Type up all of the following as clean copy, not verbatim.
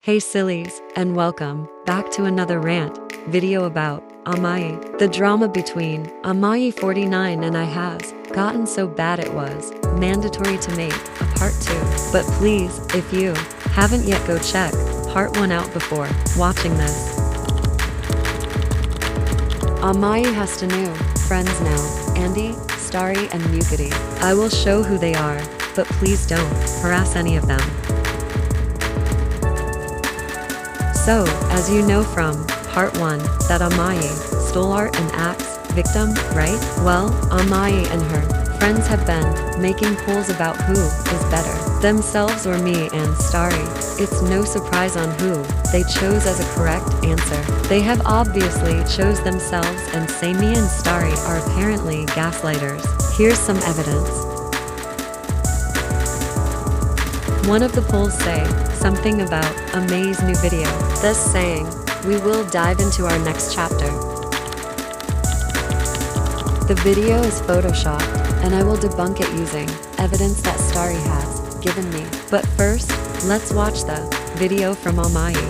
Hey sillies, and welcome back to another rant video about Amayii. The drama between Amayii 49 and I has gotten so bad it was mandatory to make a part 2. But please, if you haven't yet, go check part 1 out before watching this. Amayii has 2 new friends now, Andy, Starry, and Mukity. I will show who they are, but please don't harass any of them. So, as you know from part 1, that Amayii stole art and axe victim, right? Well, Amayii and her friends have been making polls about who is better, themselves or me and Starry. It's no surprise on who they chose as a correct answer. They have obviously chose themselves and say me and Starry are apparently gaslighters. Here's some evidence. One of the polls say something about Amayii's new video, thus saying, "We will dive into our next chapter." The video is photoshopped, and I will debunk it using evidence that Starry has given me. But first, let's watch the video from Amayii.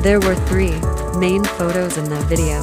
There were 3 main photos in that video.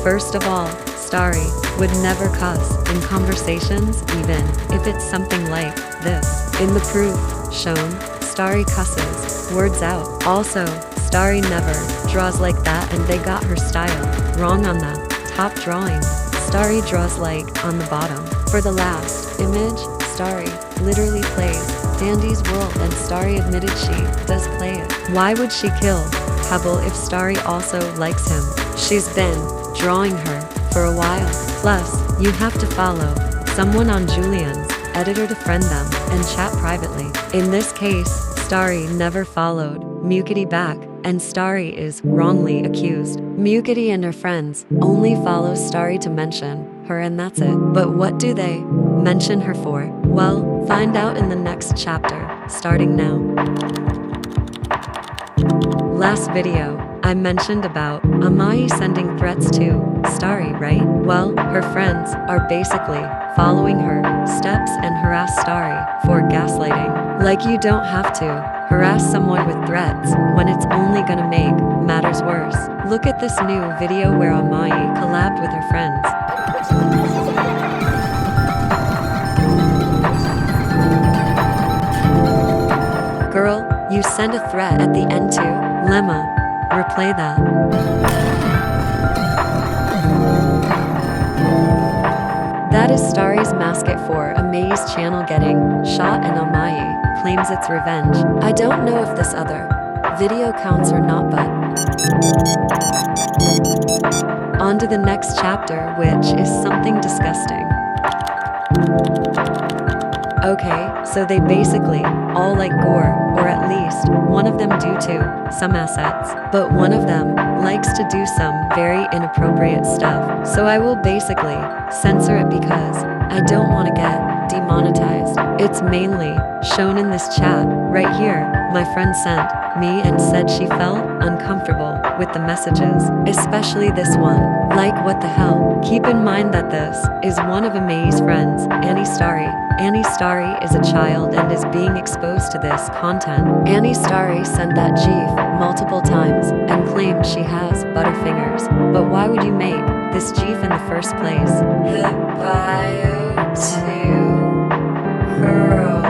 First of all, Starry would never cuss in conversations, even if it's something like this. In the proof shown, Starry cusses words out. Also, Starry never draws like that, and they got her style wrong on the top drawing. Starry draws like on the bottom. For the last image, Starry literally plays Andy's world, and Starry admitted she does play it. Why would she kill Pebble if Starry also likes him? She's been drawing her for a while. Plus, you have to follow someone on Julian's editor to friend them and chat privately. In this case, Starry never followed Mukity back, and Starry is wrongly accused. Mukity and her friends only follow Starry to mention her, and that's it. But what do they mention her for? Well, find out in the next chapter, starting now. Last video, I mentioned about Amayii sending threats to Starry, right? Well, her friends are basically following her steps and harass Starry for gaslighting. Like, you don't have to harass someone with threats when it's only gonna make matters worse. Look at this new video where Amayii collabed with her friends. Girl, you send a threat at the end too? Lemma, replay that. That is Starry's mascot for Amayii's channel getting shot, and Amayii claims it's revenge. I don't know if this other video counts or not, but on to the next chapter, which is something disgusting. Okay, so they basically all like gore, or at least one of them do too, some assets. But one of them likes to do some very inappropriate stuff. So I will basically censor it because I don't want to get demonetized. It's mainly shown in this chat right here. My friend sent me and said she felt uncomfortable with the messages, especially this one. Like, what the hell? Keep in mind that this is one of Amayii's friends, Annie Starry. Annie Starry is a child and is being exposed to this content. Annie Starry sent that GIF multiple times and claimed she has butterfingers. But why would you make this GIF in the first place? The bio to girl.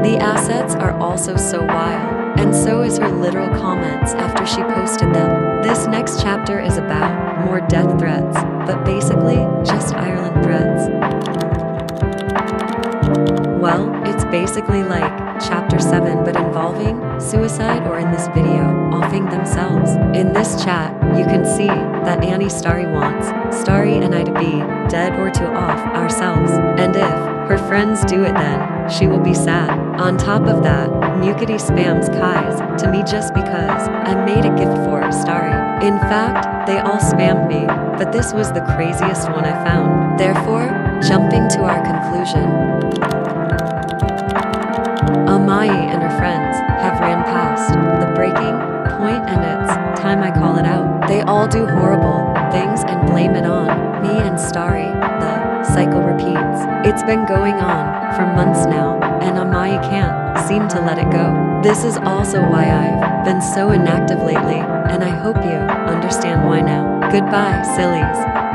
The assets are also so wild, and so is her literal comments after she posted them. This next chapter is about more death threats, but basically just Ireland threats. Well, it's basically like chapter 7, but involving suicide, or in this video, offing themselves. In this chat, you can see that Annie Starry wants Starry and I to be dead or to off ourselves. And if her friends do it, then she will be sad. On top of that, Mukity spams Kai's to me just because I made a gift for Starry. In fact, they all spammed me, but this was the craziest one I found. Therefore, jumping to our conclusion. Amayii and her friends have ran past the breaking point, and it's time I call it out. They all do horrible things and blame it on me and Starry. The cycle repeats. It's been going on for months now, and Amayii can't seem to let it go. This is also why I've been so inactive lately, and I hope you understand why now. Goodbye, sillies.